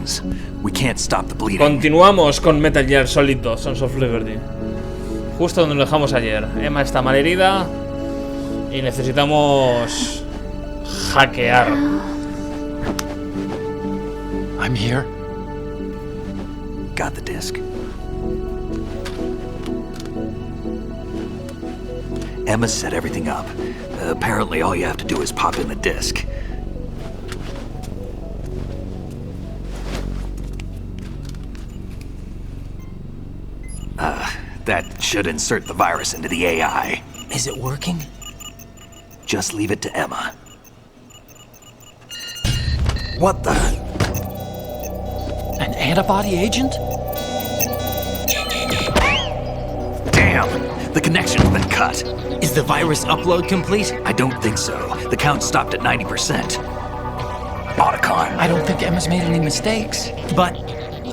wounds. We can't stop the bleeding. Continuamos con Metal Gear Solid 2, Sons of Liberty. Justo donde lo dejamos ayer. Emma está malherida y necesitamos hackear. I'm here. Got the disc. Emma set everything up. Apparently all you have to do is pop in the disc. That should insert the virus into the AI. Is it working? Just leave it to Emma. What the? An antibody agent? Damn! The connection's been cut. Is the virus upload complete? I don't think so. The count stopped at 90%. Otacon. I don't think Emma's made any mistakes. But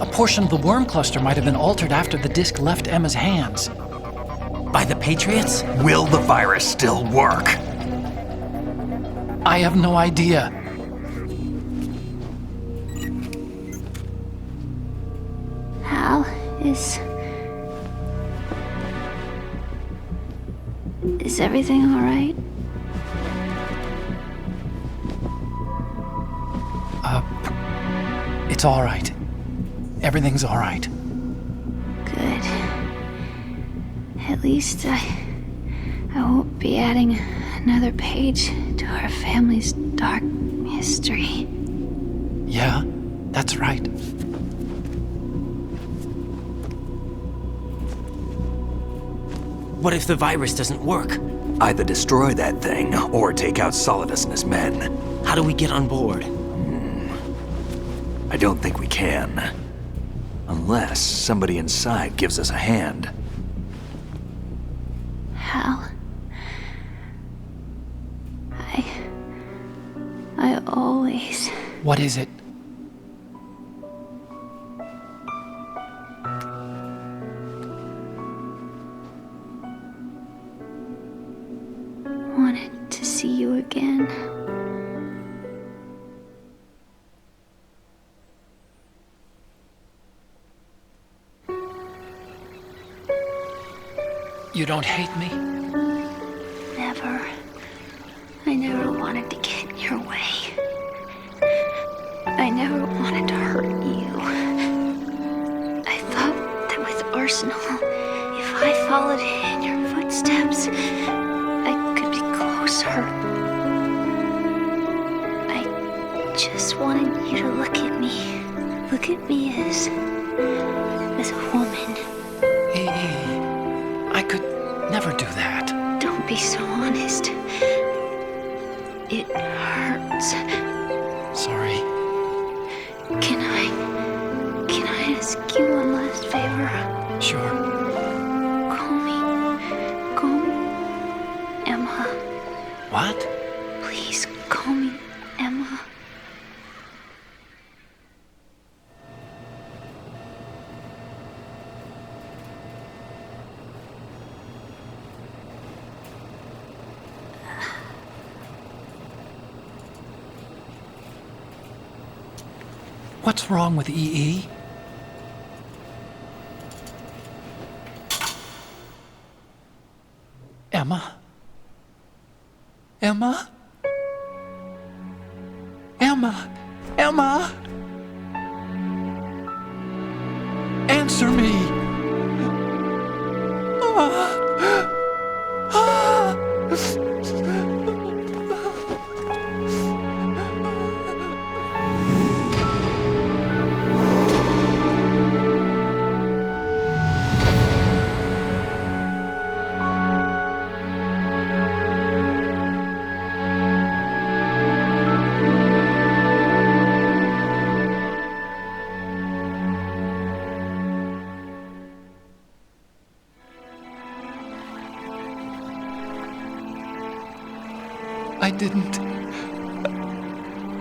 A portion of the worm cluster might have been altered after the disc left Emma's hands. by the Patriots? Will the virus still work? I have no idea. Hal, is everything all right? It's all right. Everything's all right. Good. At least I won't be adding another page to our family's dark history. Yeah, that's right. What if the virus doesn't work? Either destroy that thing, or take out Solidus and his men. How do we get on board? I don't think we can. Unless somebody inside gives us a hand. Hal, I always... What is it? wanted to see you again. You don't hate me? Never. I never wanted to get in your way. I never wanted to hurt you. I thought that with Arsenal, if I followed in your footsteps, I could be closer. I just wanted you to look at me. Look at me as a woman. I could never do that. Don't be so honest. It hurts. Sorry. Can I ask you one last favor? Sure. Call me Emma. What? Please call me Emma. What's wrong with EE? Emma? Emma? Emma? Emma? Answer me!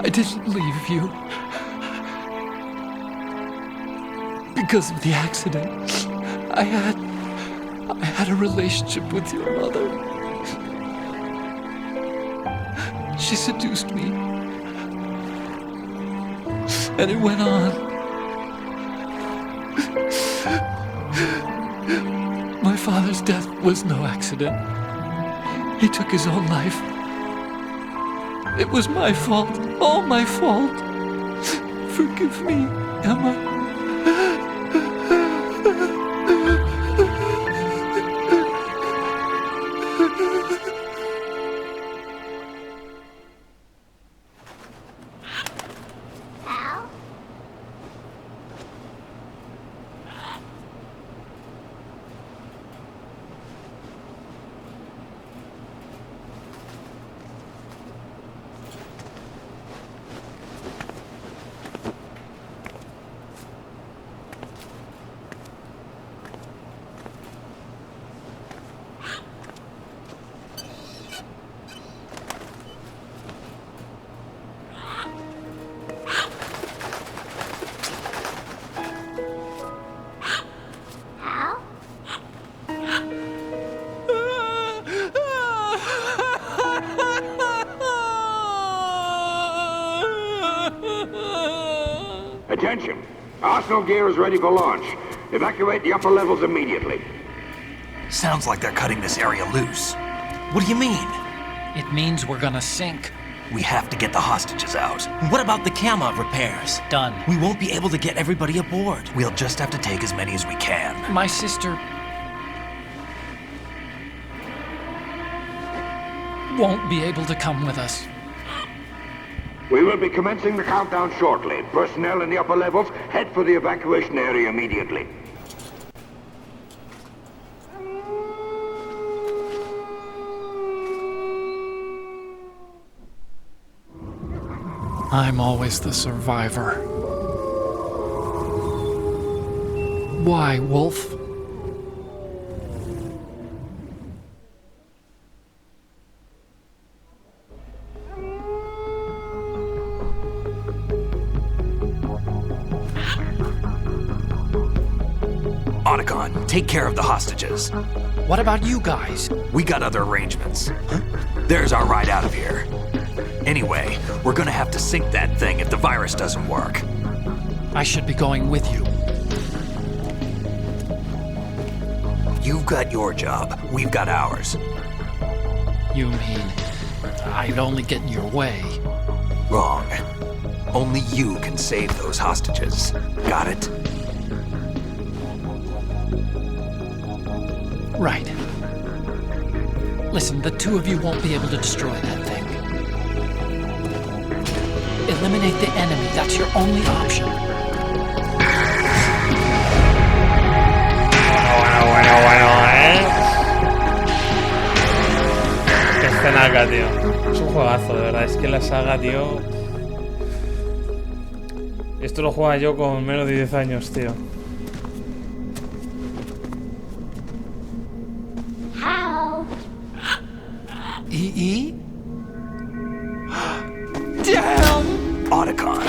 I didn't leave you. Because of the accident, I had a relationship with your mother. She seduced me. And it went on father's death was no accident. He took his own life. It was my fault, all my fault. Forgive me, Emma. Attention! Arsenal gear is ready for launch. Evacuate the upper levels immediately. Sounds like they're cutting this area loose. What do you mean? It means we're gonna sink. We have to get the hostages out. What about the camera repairs? Done. We won't be able to get everybody aboard. We'll just have to take as many as we can. My sister won't be able to come with us. We will be commencing the countdown shortly. Personnel in the upper levels, head for the evacuation area immediately. I'm always the survivor. Why, Wolf? Otacon, take care of the hostages. What about you guys? We got other arrangements. There's our ride out of here. Anyway, we're gonna have to sink that thing if the virus doesn't work. I should be going with you. You've got your job, we've got ours. You mean I'd only get in your way? Wrong. Only you can save those hostages. Got it? Right. Listen, the two of you won't be able to destroy that thing. Eliminate the enemy. That's your only option. Qué escenaca, tío. Es un juegazo, de verdad. Es que la saga, tío... Esto lo jugaba yo con menos de 10 años, tío. EE? Damn! Otacon.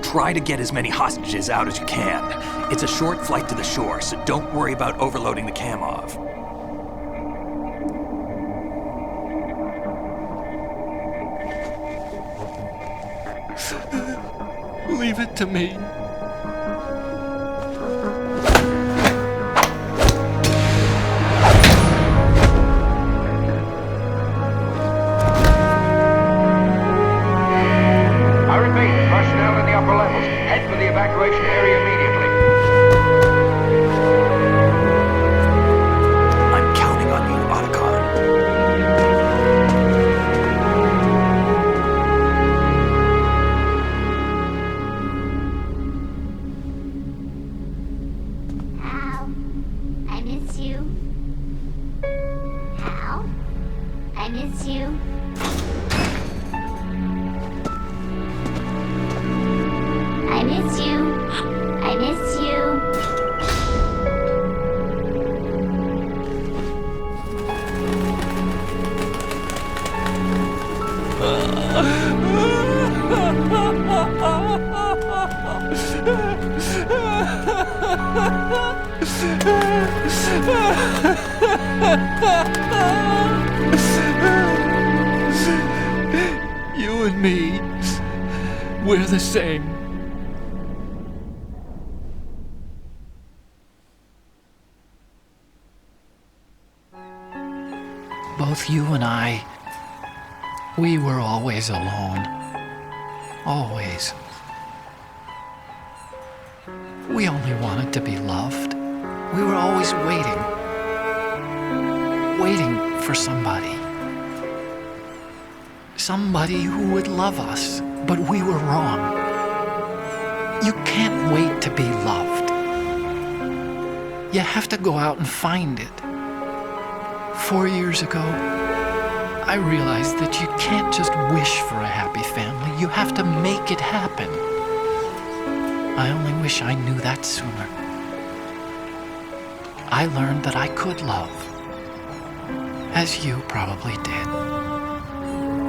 Try to get as many hostages out as you can. It's a short flight to the shore, so don't worry about overloading the Kamov. Leave it to me. I repeat, personnel in the upper levels, head for the evacuation area immediately. I'm counting on you, Otacon. Hal, I miss you. Hal, I miss you. I miss you. I miss you. You and me, we're the same. both you and I, we were always alone. Always. We only wanted to be loved. We were always waiting. Waiting for somebody. Somebody who would love us, but we were wrong. You can't wait to be loved. You have to go out and find it. 4 years ago, I realized that you can't just wish for a happy family. You have to make it happen. I only wish I knew that sooner. I learned that I could love, as you probably did,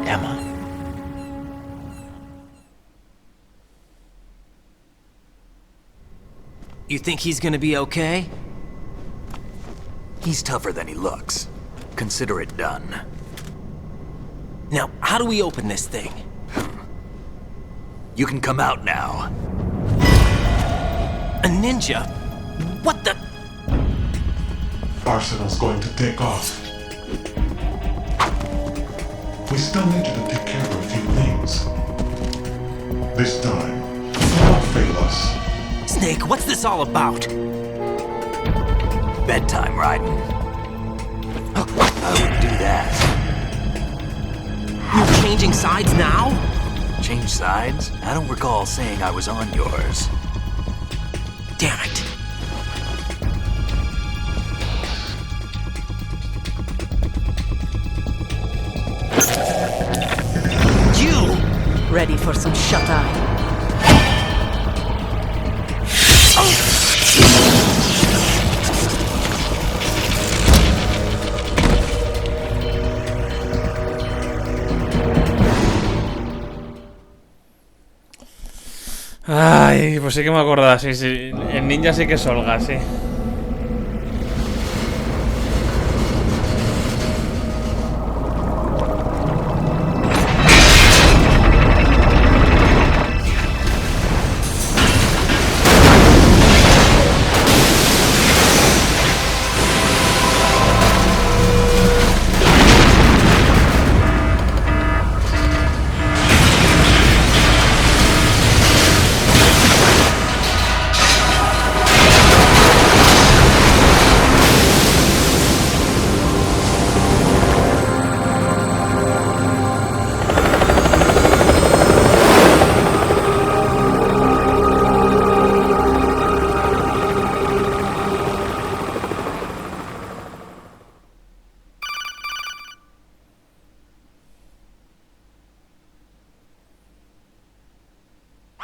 Emma. You think he's gonna be okay? He's tougher than he looks. Consider it done. Now, how do we open this thing? You can come out now. A ninja? What the? Arsenal's going to take off. We still need you to take care of a few things. This time, don't fail us. Snake, what's this all about? Bedtime, Raiden. I would do that. You're changing sides now? Change sides? I don't recall saying I was on yours. Damn it. You! Ready for some shut-eye? Ay, pues sí que me acordaba, sí, sí. El ninja sí que es Olga, sí.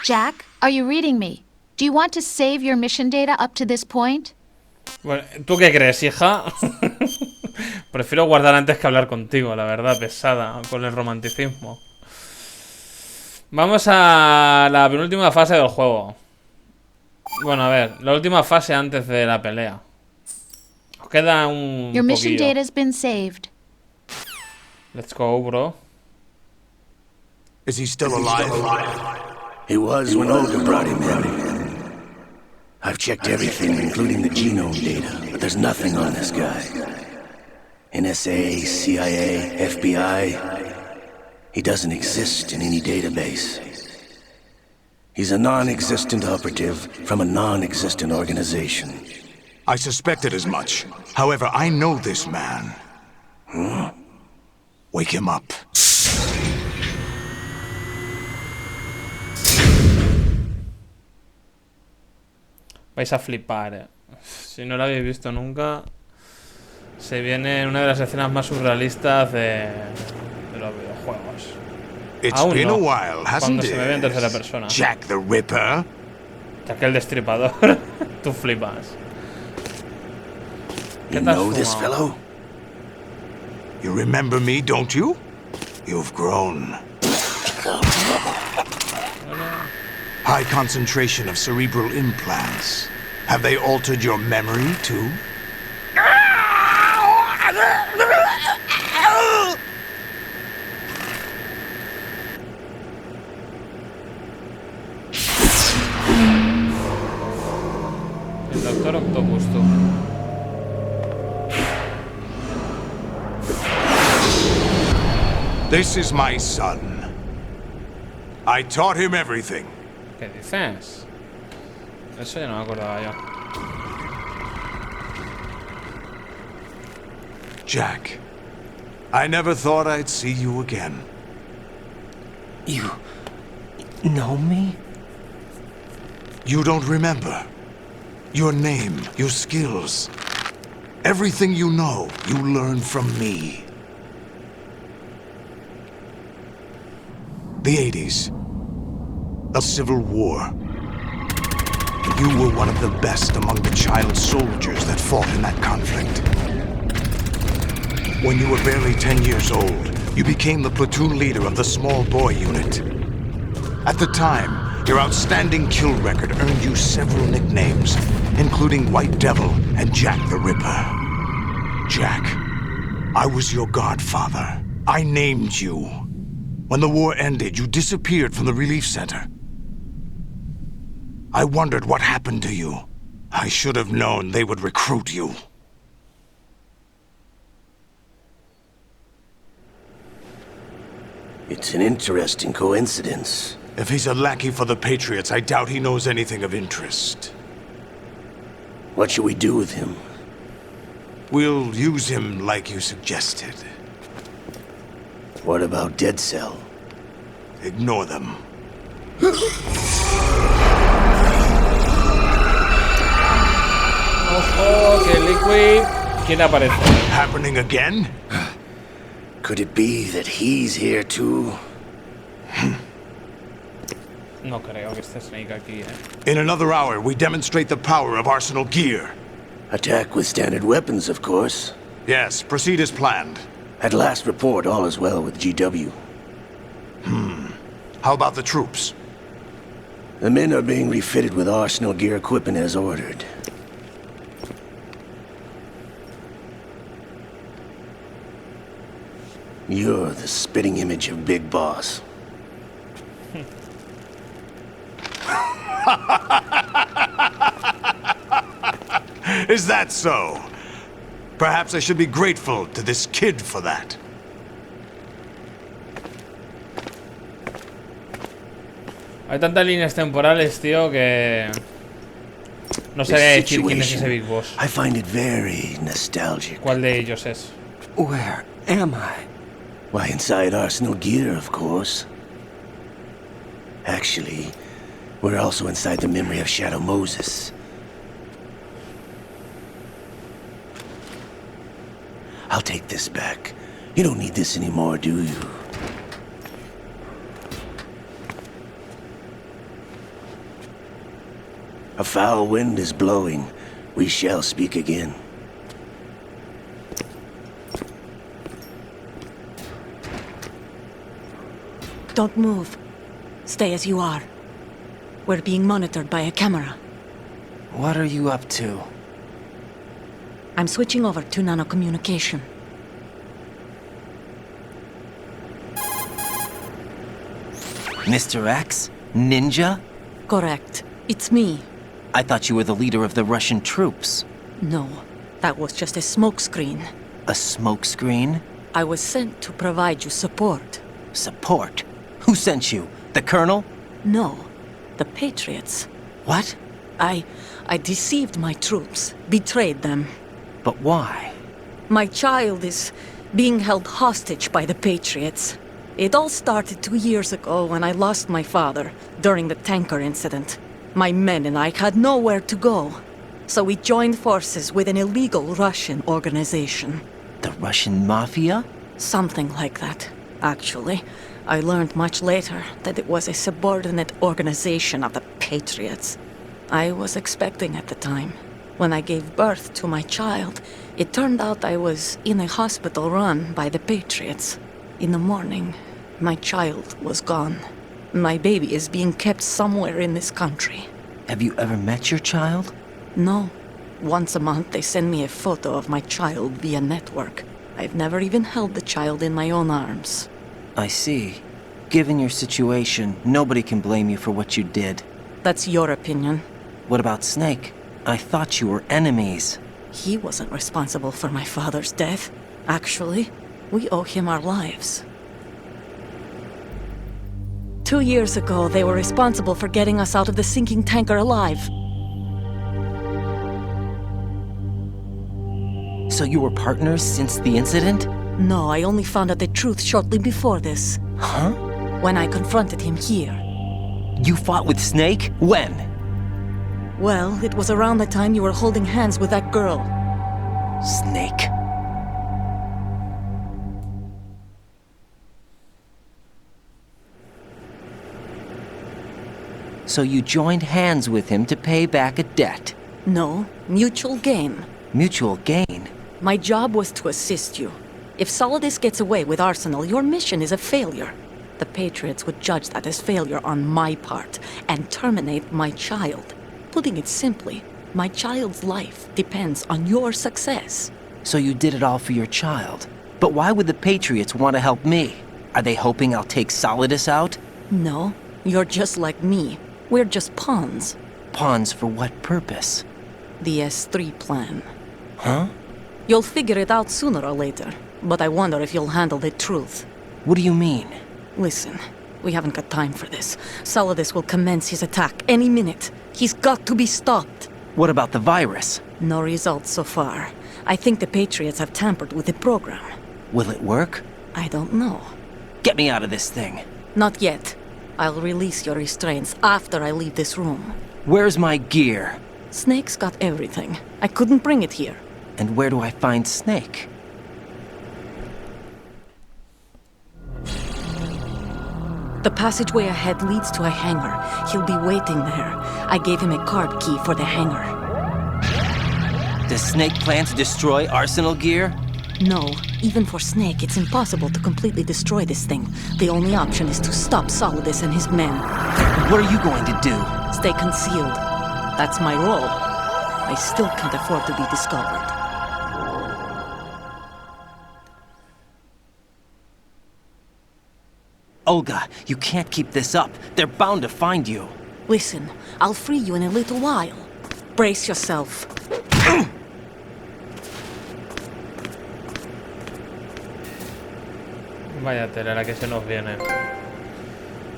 Jack, are you reading me? Do you want to save your mission data up to this point? Bueno, ¿tú qué crees, hija? Prefiero guardar antes que hablar contigo, la verdad, pesada, con el romanticismo. Vamos a la penúltima fase del juego. Bueno, a ver, la última fase antes de la pelea. Os queda un Your mission poquillo. data has been saved. Let's go, bro. Is he still alive? He was when Olga brought him in. I've checked everything, including the genome data, but there's nothing on this guy. NSA, CIA, FBI. He doesn't exist in any database. He's a non-existent operative from a non-existent organization. I suspected as much. However, I know this man. Huh? Wake him up. Vais a flipar, Si no lo habéis visto nunca, se viene una de las escenas más surrealistas de los videojuegos. It's Aún been no, a while, hasn't cuando se me ve en it? tercera persona. Jack the Ripper. Jack el Destripador. Tú flipas. You know this fellow? You remember me, don't you? You've grown. High concentration of cerebral implants. Have they altered your memory, too? El Doctor Octopus, tú. This is my son. I taught him everything. ¿Qué dices? Eso ya no me acordaba yo. Jack, I never thought I'd see you again. You know me? You don't remember. Your name, your skills. Everything you know, you learned from me. The 80s. A civil war. You were one of the best among the child soldiers that fought in that conflict. When you were barely 10 years old, you became the platoon leader of the small boy unit. At the time, your outstanding kill record earned you several nicknames, including White Devil and Jack the Ripper. Jack, I was your godfather. I named you. When the war ended, you disappeared from the relief center. I wondered what happened to you. I should have known they would recruit you. It's an interesting coincidence. If he's a lackey for the Patriots, I doubt he knows anything of interest. What should we do with him? We'll use him like you suggested. What about Dead Cell? Ignore them. Ojo, que Liquid. ¿Quién aparece? Happening again? Could it be that he's here too? No creo que esté Snake aquí, In another hour, we demonstrate the power of Arsenal gear. Attack with standard weapons, of course. Yes, proceed as planned. At last report, all is well with GW. How about the troops? The men are being refitted with Arsenal gear equipment as ordered. You're the spitting image of Big Boss. Is that so? Perhaps I should be grateful to this kid for that. Hay tantas líneas temporales, tío, que no sabría decir quién es ese Big Boss. I find it very nostalgic. ¿Cuál de ellos es? Where am I? Why, inside Arsenal gear, of course. Actually, we're also inside the memory of Shadow Moses. I'll take this back. You don't need this anymore, do you? A foul wind is blowing. We shall speak again. Don't move. Stay as you are. We're being monitored by a camera. What are you up to? I'm switching over to nanocommunication. Mr. X? Ninja? Correct. It's me. I thought you were the leader of the Russian troops. No, that was just a smokescreen. A smokescreen? I was sent to provide you support. Support? Who sent you? The Colonel? No, the Patriots. What? I deceived my troops, betrayed them. But why? My child is being held hostage by the Patriots. It all started 2 years ago when I lost my father during the tanker incident. My men and I had nowhere to go, so we joined forces with an illegal Russian organization. The Russian Mafia? Something like that, actually. I learned much later that it was a subordinate organization of the Patriots. I was expecting at the time. When I gave birth to my child, it turned out I was in a hospital run by the Patriots. In the morning, my child was gone. My baby is being kept somewhere in this country. Have you ever met your child? No. Once a month they send me a photo of my child via network. I've never even held the child in my own arms. I see. Given your situation, nobody can blame you for what you did. That's your opinion. What about Snake? I thought you were enemies. He wasn't responsible for my father's death. Actually, we owe him our lives. 2 years ago, they were responsible for getting us out of the sinking tanker alive. So you were partners since the incident? No, I only found out the truth shortly before this. Huh? When I confronted him here. You fought with Snake? When? Well, it was around the time you were holding hands with that girl. Snake. So you joined hands with him to pay back a debt? No, mutual gain. Mutual gain? My job was to assist you. If Solidus gets away with Arsenal, your mission is a failure. The Patriots would judge that as failure on my part and terminate my child. Putting it simply, my child's life depends on your success. So you did it all for your child. But why would the Patriots want to help me? Are they hoping I'll take Solidus out? No, you're just like me. We're just pawns. Pawns for what purpose? The S3 plan. Huh? You'll figure it out sooner or later, but I wonder if you'll handle the truth. What do you mean? Listen, we haven't got time for this. Solidus will commence his attack any minute. He's got to be stopped. What about the virus? No results so far. I think the Patriots have tampered with the program. Will it work? I don't know. Get me out of this thing. Not yet. I'll release your restraints after I leave this room. Where's my gear? Snake's got everything. I couldn't bring it here. And where do I find Snake? The passageway ahead leads to a hangar. He'll be waiting there. I gave him a card key for the hangar. Does Snake plan to destroy Arsenal gear? No. Even for Snake, it's impossible to completely destroy this thing. The only option is to stop Solidus and his men. What are you going to do? Stay concealed. That's my role. I still can't afford to be discovered. Olga, you can't keep this up. They're bound to find you. Listen, I'll free you in a little while. Brace yourself. Vaya telera que se nos viene.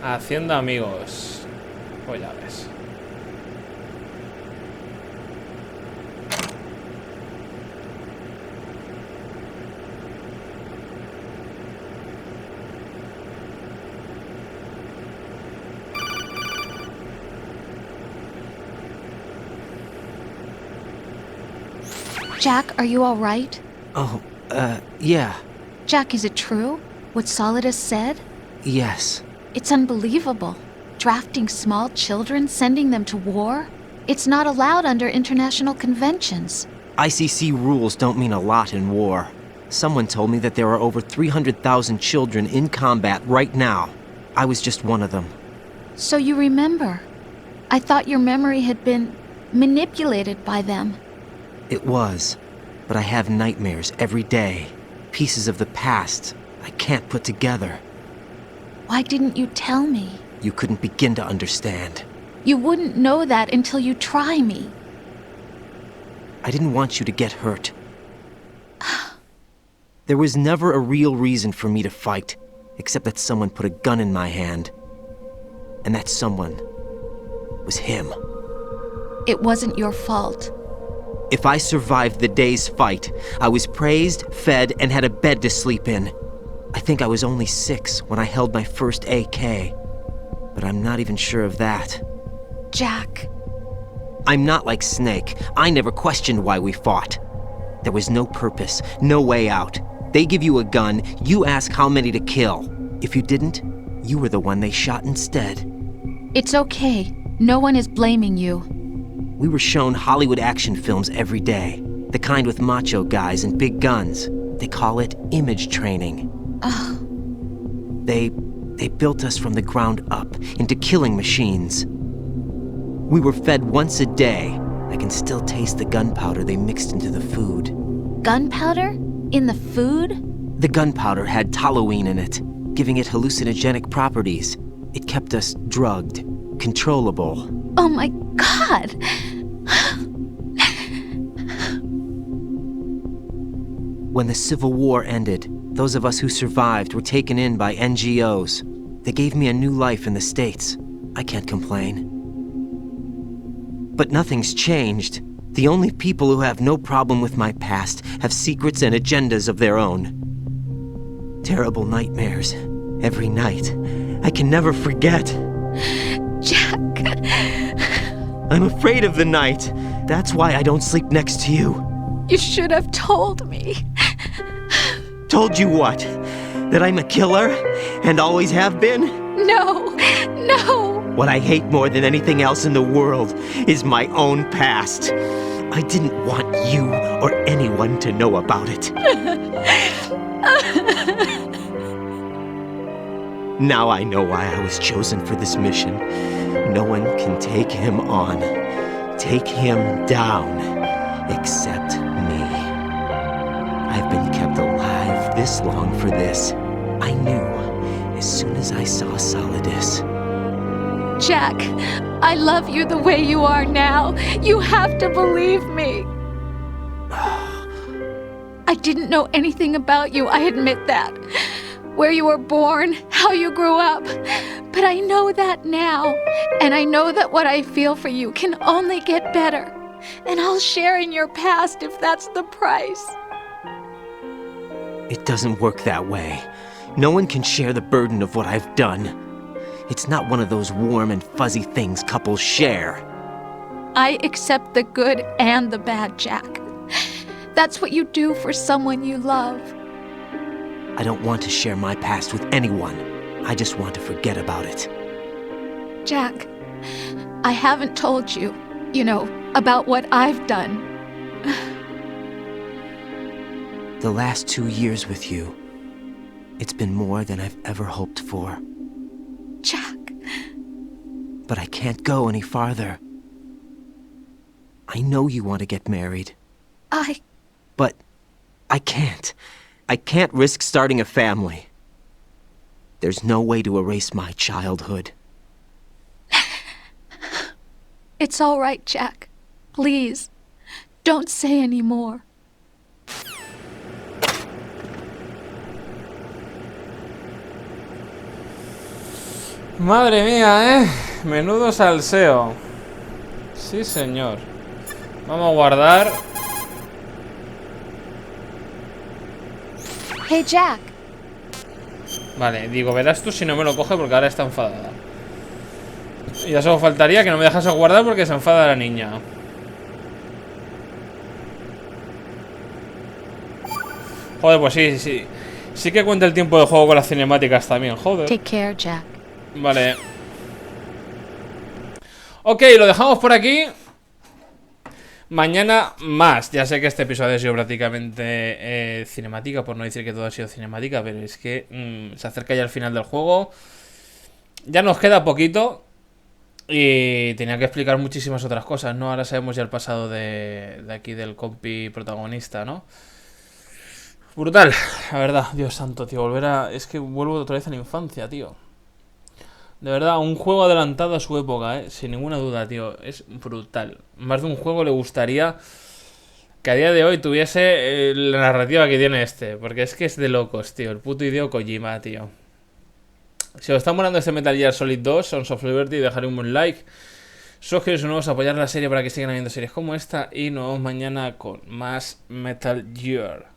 Hacienda amigos. Pues ya ves. Jack, are you all right? Oh, yeah. Jack, is it true? What Solidus said? Yes. It's unbelievable. Drafting small children, sending them to war? It's not allowed under international conventions. ICC rules don't mean a lot in war. Someone told me that there are over 300,000 children in combat right now. I was just one of them. So you remember. I thought your memory had been manipulated by them. It was, but I have nightmares every day. Pieces of the past I can't put together. Why didn't you tell me? You couldn't begin to understand. You wouldn't know that until you try me. I didn't want you to get hurt. There was never a real reason for me to fight, except that someone put a gun in my hand. And that someone was him. It wasn't your fault. If I survived the day's fight, I was praised, fed, and had a bed to sleep in. I think I was only 6 when I held my first AK. But I'm not even sure of that. Jack. I'm not like Snake. I never questioned why we fought. There was no purpose, no way out. They give you a gun, you ask how many to kill. If you didn't, you were the one they shot instead. It's okay. No one is blaming you. We were shown Hollywood action films every day. The kind with macho guys and big guns. They call it image training. Ugh. They built us from the ground up into killing machines. We were fed once a day. I can still taste the gunpowder they mixed into the food. Gunpowder? In the food? The gunpowder had toluene in it, giving it hallucinogenic properties. It kept us drugged, controllable. Oh my God! When the Civil War ended, those of us who survived were taken in by NGOs. They gave me a new life in the States. I can't complain. But nothing's changed. The only people who have no problem with my past have secrets and agendas of their own. Terrible nightmares. Every night. I can never forget. Jack. I'm afraid of the night. That's why I don't sleep next to you. You should have told me. Told you what? That I'm a killer? And always have been? No, no. What I hate more than anything else in the world is my own past. I didn't want you or anyone to know about it. Now I know why I was chosen for this mission. No one can take him on, take him down, except me. I've been kept alive this long for this. I knew as soon as I saw Solidus. Jack, I love you the way you are now. You have to believe me. I didn't know anything about you, I admit that. Where you were born, how you grew up. But I know that now. And I know that what I feel for you can only get better. And I'll share in your past if that's the price. It doesn't work that way. No one can share the burden of what I've done. It's not one of those warm and fuzzy things couples share. I accept the good and the bad, Jack. That's what you do for someone you love. I don't want to share my past with anyone. I just want to forget about it. Jack, I haven't told you, about what I've done. The last 2 years with you, it's been more than I've ever hoped for. Jack. But I can't go any farther. I know you want to get married. But I can't. I can't risk starting a family. There's no way to erase my childhood. It's all right, Jack. Please, don't say any more. Madre mía, menudo salseo. Sí, señor. Vamos a guardar. Hey, Jack. Vale, digo, verás tú si no me lo coge porque ahora está enfadada. Y ya solo faltaría que no me dejase guardar porque se enfada la niña. Joder, pues sí. Sí que cuenta el tiempo de juego con las cinemáticas también, joder. Take care, Jack. Vale. Ok, lo dejamos por aquí. Mañana más. Ya sé que este episodio ha sido prácticamente cinemática, por no decir que todo ha sido cinemática, pero es que se acerca ya el final del juego. Ya nos queda poquito. Y tenía que explicar muchísimas otras cosas, ¿no? Ahora sabemos ya el pasado de aquí del compi protagonista, ¿no? Brutal, la verdad. Dios santo, tío, es que vuelvo otra vez a la infancia, tío. De verdad, un juego adelantado a su época, sin ninguna duda, tío. Es brutal. Más de un juego le gustaría que a día de hoy tuviese la narrativa que tiene este. Porque es que es de locos, tío. El puto Hideo Kojima, tío. Si os está molando este Metal Gear Solid 2, Sons of Liberty, dejaré un like. Suscribiros nuevos, apoyar la serie para que sigan habiendo series como esta. Y nos vemos mañana con más Metal Gear.